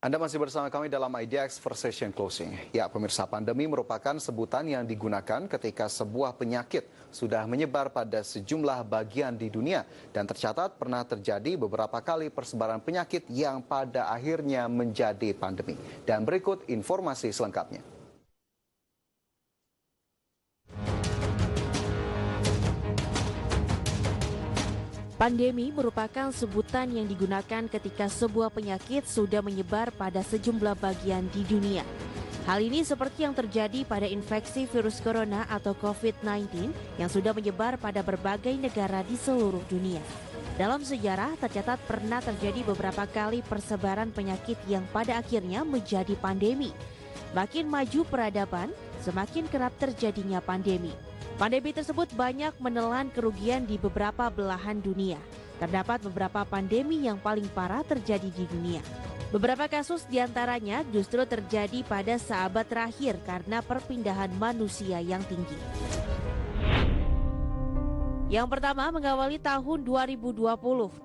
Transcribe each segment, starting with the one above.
Anda masih bersama kami dalam IDX First Session Closing. Ya, pemirsa, pandemi merupakan sebutan yang digunakan ketika sebuah penyakit sudah menyebar pada sejumlah bagian di dunia. Dan tercatat pernah terjadi beberapa kali persebaran penyakit yang pada akhirnya menjadi pandemi. Dan berikut informasi selengkapnya. Pandemi merupakan sebutan yang digunakan ketika sebuah penyakit sudah menyebar pada sejumlah bagian di dunia. Hal ini seperti yang terjadi pada infeksi virus corona atau COVID-19 yang sudah menyebar pada berbagai negara di seluruh dunia. Dalam sejarah tercatat pernah terjadi beberapa kali persebaran penyakit yang pada akhirnya menjadi pandemi. Makin maju peradaban, semakin kerap terjadinya pandemi. Pandemi tersebut banyak menelan kerugian di beberapa belahan dunia. Terdapat beberapa pandemi yang paling parah terjadi di dunia. Beberapa kasus diantaranya justru terjadi pada seabad terakhir karena perpindahan manusia yang tinggi. Yang pertama, mengawali tahun 2020,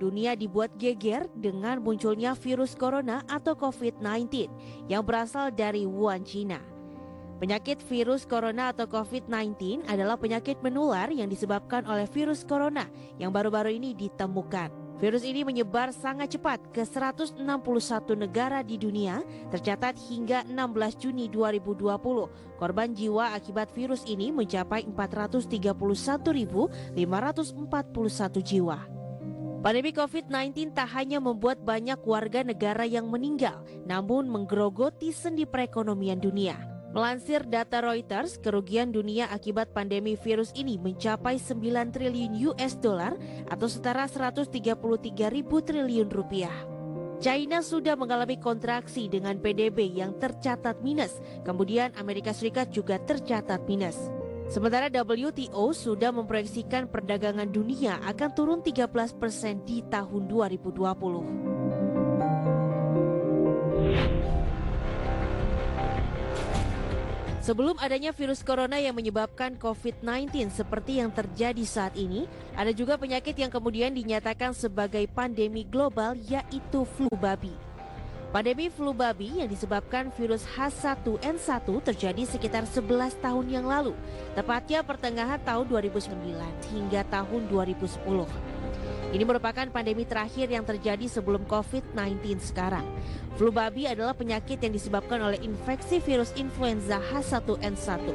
dunia dibuat geger dengan munculnya virus corona atau COVID-19 yang berasal dari Wuhan, China. Penyakit virus corona atau COVID-19 adalah penyakit menular yang disebabkan oleh virus corona yang baru-baru ini ditemukan. Virus ini menyebar sangat cepat ke 161 negara di dunia, tercatat hingga 16 Juni 2020. Korban jiwa akibat virus ini mencapai 431.541 jiwa. Pandemi COVID-19 tak hanya membuat banyak warga negara yang meninggal, namun menggerogoti sendi perekonomian dunia. Melansir data Reuters, kerugian dunia akibat pandemi virus ini mencapai 9 triliun US dollar atau setara 133.000 triliun rupiah. China sudah mengalami kontraksi dengan PDB yang tercatat minus, kemudian Amerika Serikat juga tercatat minus. Sementara WTO sudah memproyeksikan perdagangan dunia akan turun 13% di tahun 2020. Sebelum adanya virus corona yang menyebabkan COVID-19 seperti yang terjadi saat ini, ada juga penyakit yang kemudian dinyatakan sebagai pandemi global, yaitu flu babi. Pandemi flu babi yang disebabkan virus H1N1 terjadi sekitar 11 tahun yang lalu, tepatnya pertengahan tahun 2009 hingga tahun 2010. Ini merupakan pandemi terakhir yang terjadi sebelum COVID-19 sekarang. Flu babi adalah penyakit yang disebabkan oleh infeksi virus influenza H1N1.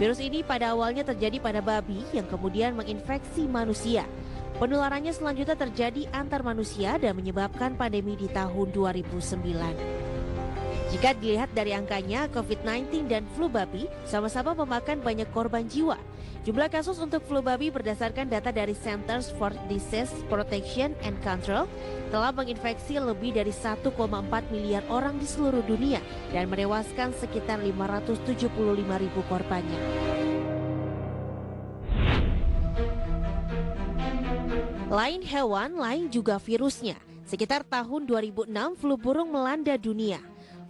Virus ini pada awalnya terjadi pada babi yang kemudian menginfeksi manusia. Penularannya selanjutnya terjadi antar manusia dan menyebabkan pandemi di tahun 2009. Jika dilihat dari angkanya, COVID-19 dan flu babi sama-sama memakan banyak korban jiwa. Jumlah kasus untuk flu babi berdasarkan data dari Centers for Disease Protection and Control telah menginfeksi lebih dari 1,4 miliar orang di seluruh dunia dan menewaskan sekitar 575.000 korbannya. Lain hewan, lain juga virusnya. Sekitar tahun 2006 flu burung melanda dunia.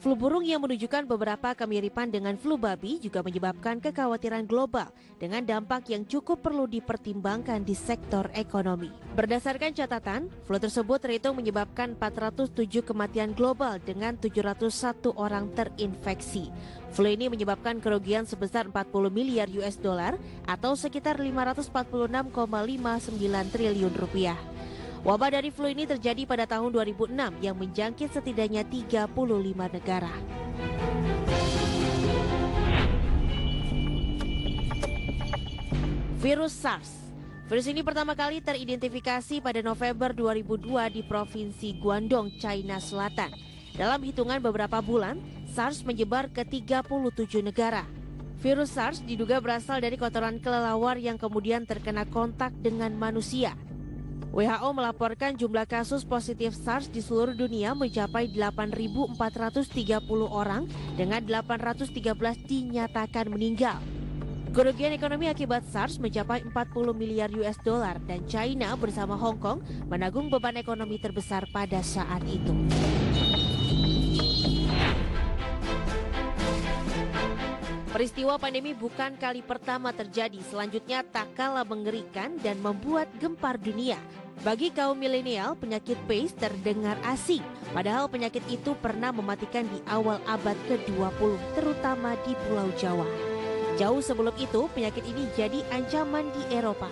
Flu burung yang menunjukkan beberapa kemiripan dengan flu babi juga menyebabkan kekhawatiran global dengan dampak yang cukup perlu dipertimbangkan di sektor ekonomi. Berdasarkan catatan, flu tersebut terhitung menyebabkan 407 kematian global dengan 701 orang terinfeksi. Flu ini menyebabkan kerugian sebesar 40 miliar US dollar atau sekitar 546,59 triliun rupiah. Wabah dari flu ini terjadi pada tahun 2006 yang menjangkit setidaknya 35 negara. Virus SARS. Virus ini pertama kali teridentifikasi pada November 2002 di Provinsi Guangdong, China Selatan. Dalam hitungan beberapa bulan, SARS menyebar ke 37 negara. Virus SARS diduga berasal dari kotoran kelelawar yang kemudian terkena kontak dengan manusia. WHO melaporkan jumlah kasus positif SARS di seluruh dunia mencapai 8.430 orang dengan 813 dinyatakan meninggal. Kerugian ekonomi akibat SARS mencapai 40 miliar US dollar dan China bersama Hong Kong menanggung beban ekonomi terbesar pada saat itu. Peristiwa pandemi bukan kali pertama terjadi, selanjutnya tak kalah mengerikan dan membuat gempar dunia. Bagi kaum milenial, penyakit PACE terdengar asing, padahal penyakit itu pernah mematikan di awal abad ke-20, terutama di Pulau Jawa. Jauh sebelum itu, penyakit ini jadi ancaman di Eropa.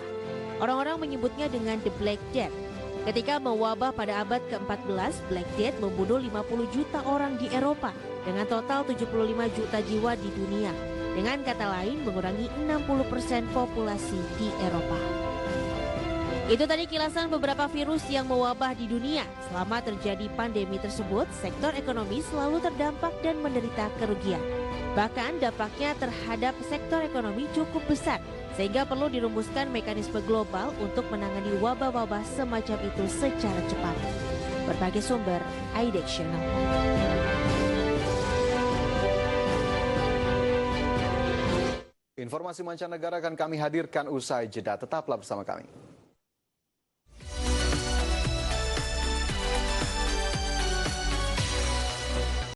Orang-orang menyebutnya dengan The Black Death. Ketika mewabah pada abad ke-14, Black Death membunuh 50 juta orang di Eropa, dengan total 75 juta jiwa di dunia. Dengan kata lain, mengurangi 60% populasi di Eropa. Itu tadi kilasan beberapa virus yang mewabah di dunia. Selama terjadi pandemi tersebut, sektor ekonomi selalu terdampak dan menderita kerugian. Bahkan dampaknya terhadap sektor ekonomi cukup besar, sehingga perlu dirumuskan mekanisme global untuk menangani wabah-wabah semacam itu secara cepat. Berbagai sumber, IDEX Channel. Informasi mancanegara akan kami hadirkan usai jeda. Tetaplah bersama kami.